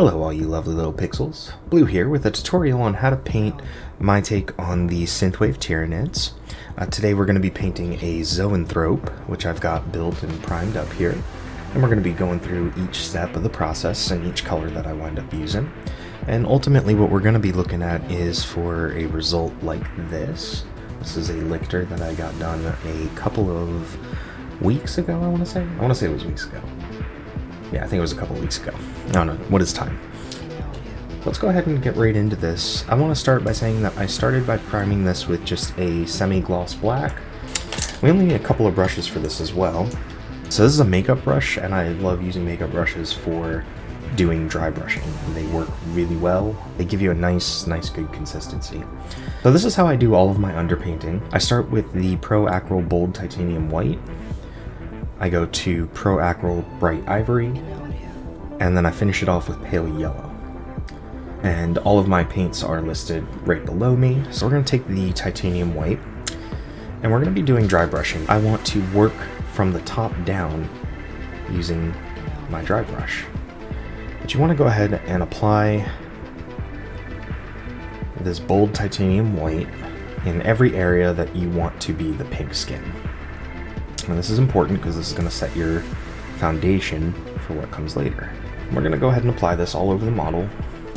Hello all you lovely little pixels. Blue here with a tutorial on how to paint my take on the Synthwave tyranids. Today we're going to be painting a zoanthrope, which I've got built and primed up here. And we're going to be going through each step of the process and each color that I wind up using. And ultimately what we're going to be looking at is for a result like this. This is a lictor that I got done a couple of weeks ago, I want to say. I want to say it was weeks ago. Yeah, I think it was a couple of weeks ago. I don't know. What is time? Let's go ahead and get right into this. I want to start by saying that I started by priming this with just a semi-gloss black. We only need a couple of brushes for this as well. So this is a makeup brush, and I love using makeup brushes for doing dry brushing. They work really well. They give you a nice good consistency. So this is how I do all of my underpainting. I start with the Pro Acryl Bold Titanium White. I go to Pro Acryl Bright Ivory, and then I finish it off with Pale Yellow. And all of my paints are listed right below me. So we're going to take the Titanium White, and we're going to be doing dry brushing. I want to work from the top down using my dry brush. But you want to go ahead and apply this Bold Titanium White in every area that you want to be the pink skin. And this is important because this is going to set your foundation for what comes later. And we're going to go ahead and apply this all over the model,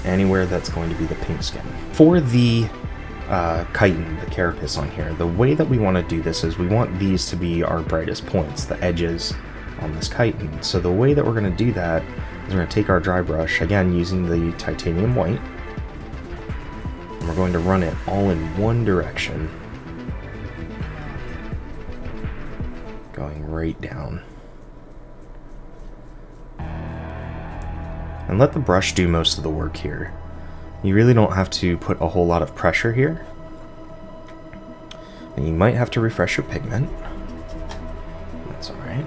anywhere that's going to be the pink skin. For the chitin, the carapace on here, the way that we want to do this is we want these to be our brightest points, the edges on this chitin. So the way that we're going to do that is we're going to take our dry brush, again using the titanium white, and we're going to run it all in one direction, going right down. And let the brush do most of the work here. You really don't have to put a whole lot of pressure here. And you might have to refresh your pigment. That's alright.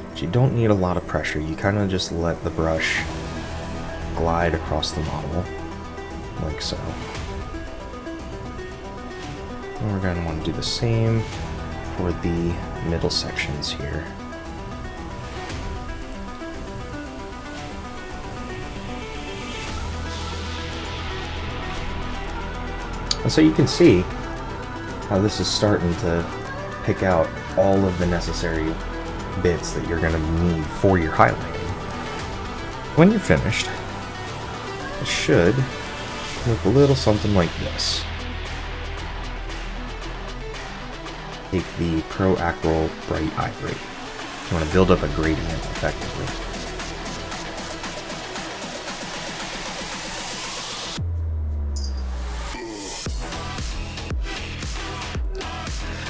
But you don't need a lot of pressure. You kind of just let the brush glide across the model, like so. And we're going to want to do the same for the middle sections here. And so you can see how this is starting to pick out all of the necessary bits that you're going to need for your highlighting. When you're finished, it should look a little something like this. Take the Pro Acryl Bright Ivory. You want to build up a gradient effectively.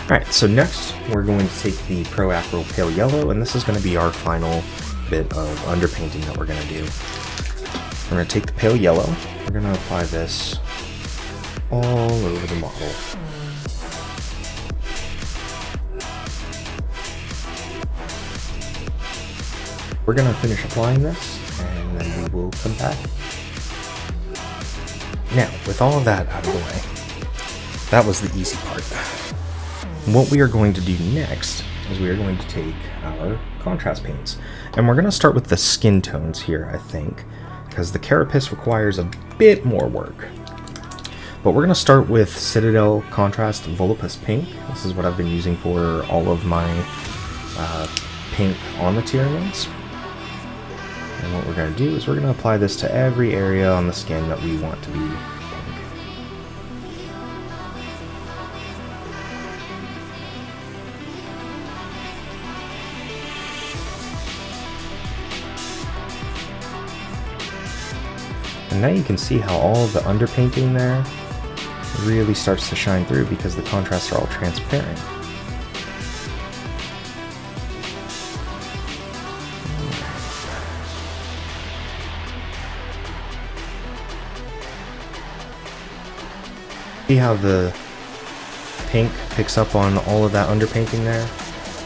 Alright, so next we're going to take the Pro Acryl Pale Yellow, and this is going to be our final bit of underpainting that we're going to do. We're going to take the Pale Yellow, we're going to apply this all over the model. We're going to finish applying this, and then we will come back. Now, with all of that out of the way, that was the easy part. What we are going to do next is we are going to take our contrast paints. And we're going to start with the skin tones here, I think, because the carapace requires a bit more work. But we're going to start with Citadel Contrast Volupus Pink. This is what I've been using for all of my pink on the tyranids. And what we're going to do is we're going to apply this to every area on the skin that we want to be pink. And now you can see how all of the underpainting there really starts to shine through because the contrasts are all transparent. See how the pink picks up on all of that underpainting there?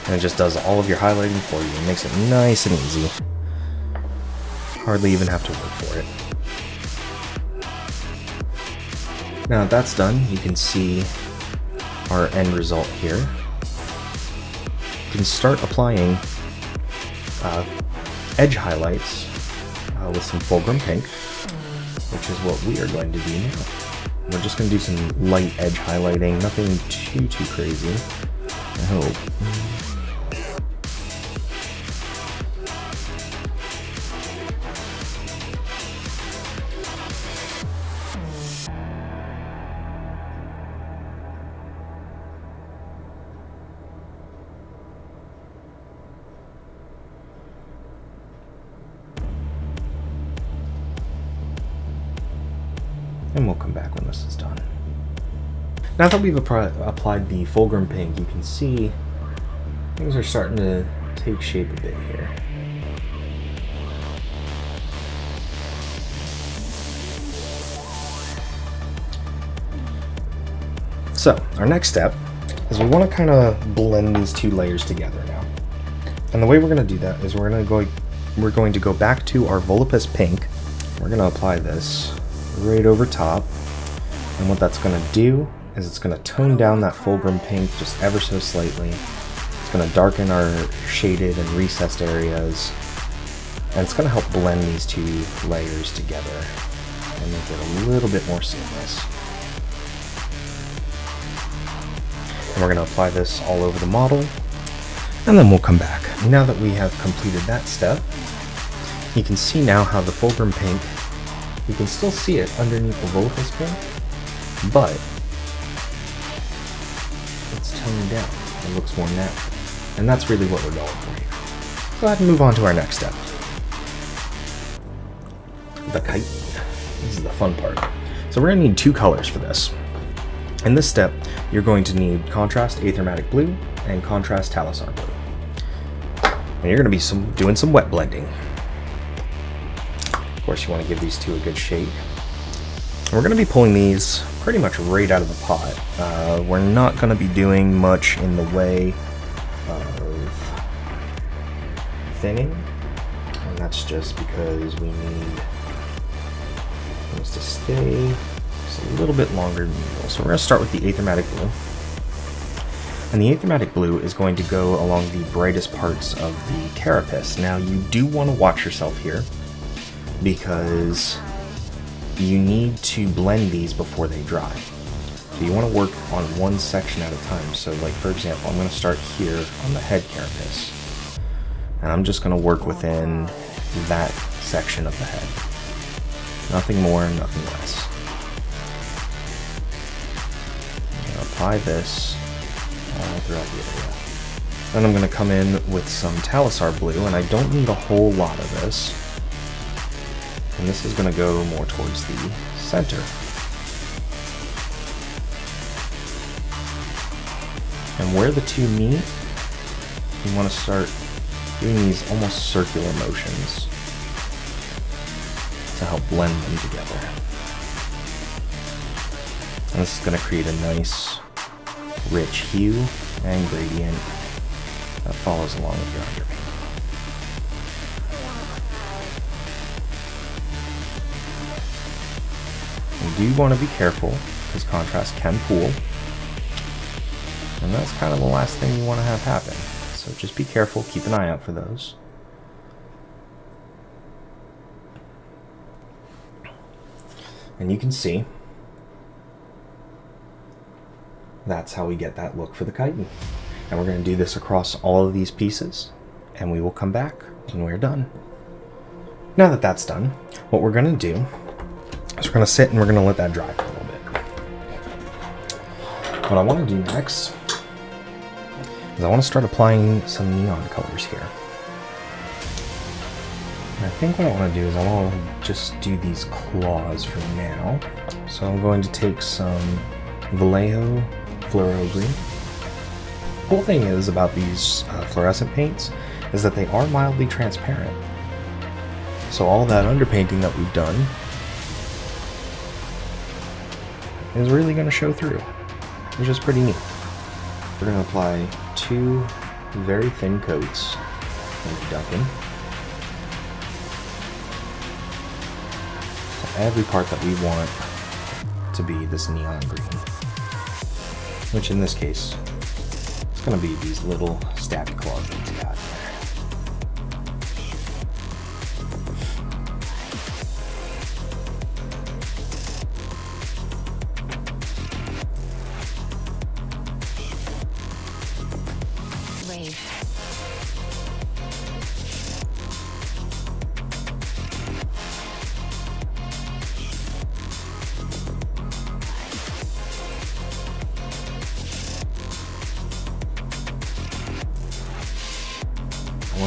And it just does all of your highlighting for you. It makes it nice and easy. Hardly even have to work for it. Now that that's done, you can see our end result here. You can start applying edge highlights with some fulgrim pink, which is what we are going to do now. We're just going to do some light edge highlighting, nothing too crazy, I hope. And we'll come back when this is done. Now that we've applied the fulgrim pink, you can see things are starting to take shape a bit here. So our next step is we want to kind of blend these two layers together now. And the way we're going to do that is we're going to go back to our Volupus pink. We're going to apply this right over top, and what that's going to do is it's going to tone down that fulgrim pink just ever so slightly. It's going to darken our shaded and recessed areas, and it's going to help blend these two layers together and make it a little bit more seamless. And we're going to apply this all over the model, and then we'll come back. Now that we have completed that step, you can see now how the fulgrim pink, you can still see it underneath the Volupus pink, but it's toned down. It looks more natural. And that's really what we're going for here. Go ahead and move on to our next step. The kite. This is the fun part. So we're going to need two colors for this. In this step, you're going to need contrast Aethermatic Blue and contrast Talisar Blue. And you're going to be doing some wet blending. Of course, you want to give these two a good shake. And we're going to be pulling these pretty much right out of the pot. We're not going to be doing much in the way of thinning, and that's just because we need things to stay just a little bit longer than usual. So we're going to start with the Aethermatic Blue. And the Aethermatic Blue is going to go along the brightest parts of the carapace. Now, you do want to watch yourself here, because you need to blend these before they dry. So you want to work on one section at a time. So like, for example, I'm going to start here on the head carapace, and I'm just going to work within that section of the head. Nothing more, nothing less. I'm going to apply this all throughout the area. Then I'm going to come in with some Talisar Blue, and I don't need a whole lot of this. And this is going to go more towards the center. And where the two meet, you want to start doing these almost circular motions to help blend them together. And this is going to create a nice, rich hue and gradient that follows along with your underpainting. You do want to be careful, because contrast can pool, and that's kind of the last thing you want to have happen. So just be careful, keep an eye out for those. And you can see that's how we get that look for the chitin. And we're going to do this across all of these pieces, and we will come back when we're done. Now that that's done, what we're going to do is we're going to sit and we're going to let that dry for a little bit. What I want to do next is I want to start applying some neon colors here. And I think what I want to do is I want to just do these claws for now. So I'm going to take some Vallejo Fluoro Green. The cool thing is about these fluorescent paints is that they are mildly transparent. So all that underpainting that we've done is really going to show through, which is pretty neat. We're going to apply two very thin coats of Duncan to every part that we want to be this neon green, which in this case, it's going to be these little stabby claws that we got.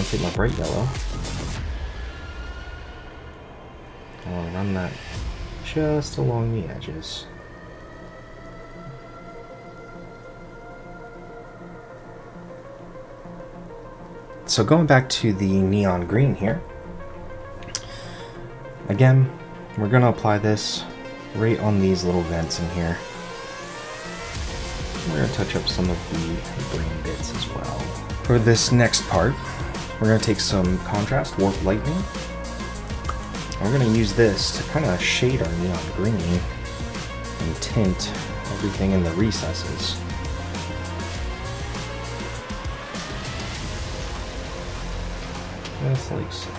to take my bright yellow. I'll run that just along the edges. So going back to the neon green here, again, we're going to apply this right on these little vents in here. We're going to touch up some of the green bits as well. For this next part, we're going to take some contrast warp lightning. We're going to use this to kind of shade our neon green and tint everything in the recesses. Just like so.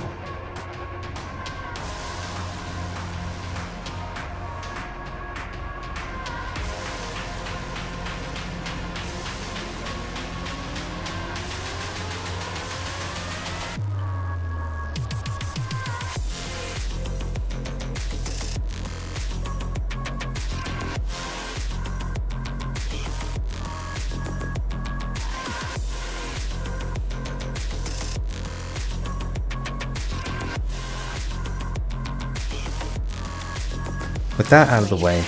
With that out of the way,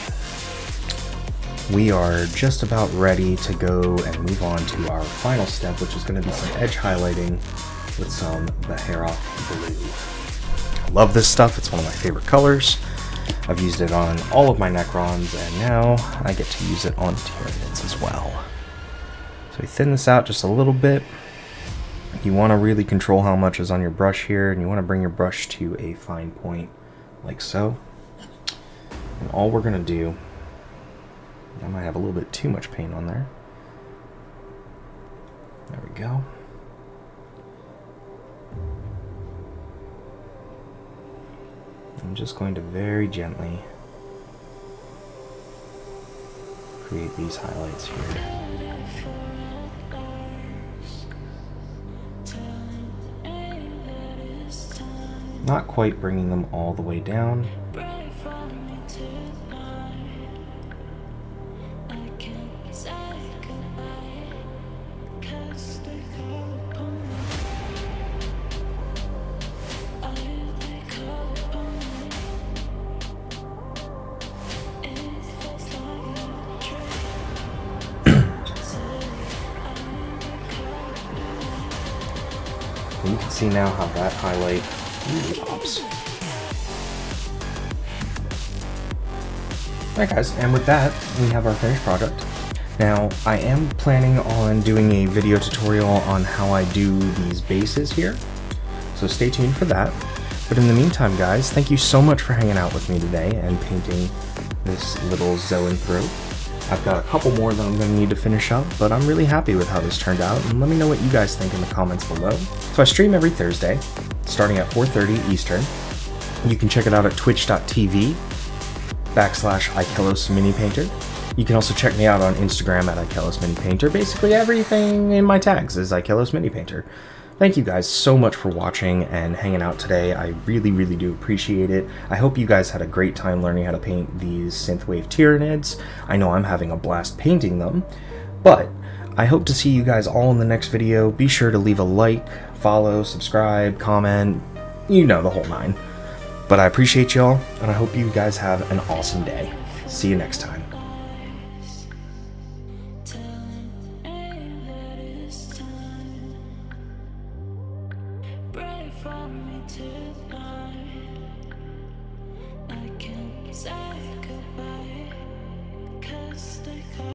we are just about ready to go and move on to our final step, which is going to be some edge highlighting with some Behera blue. I love this stuff. It's one of my favorite colors. I've used it on all of my Necrons, and now I get to use it on Tyranids as well. So we thin this out just a little bit. You want to really control how much is on your brush here, and you want to bring your brush to a fine point like so. And all we're going to do, I might have a little bit too much paint on there. There we go. I'm just going to very gently create these highlights here. Not quite bringing them all the way down. You can see now how that highlight really pops. Alright guys, and with that, we have our finished project. Now, I am planning on doing a video tutorial on how I do these bases here, so stay tuned for that. But in the meantime guys, thank you so much for hanging out with me today and painting this little zoanthrope. I've got a couple more that I'm going to need to finish up, but I'm really happy with how this turned out, and let me know what you guys think in the comments below. So I stream every Thursday, starting at 4:30 Eastern. You can check it out at twitch.tv/iKelosMiniPainter. You can also check me out on Instagram at iKelosMiniPainter. Basically everything in my tags is iKelosMiniPainter. Thank you guys so much for watching and hanging out today. I really, really do appreciate it. I hope you guys had a great time learning how to paint these Synthwave Tyranids. I know I'm having a blast painting them, but I hope to see you guys all in the next video. Be sure to leave a like, follow, subscribe, comment, you know, the whole nine. But I appreciate y'all, and I hope you guys have an awesome day. See you next time.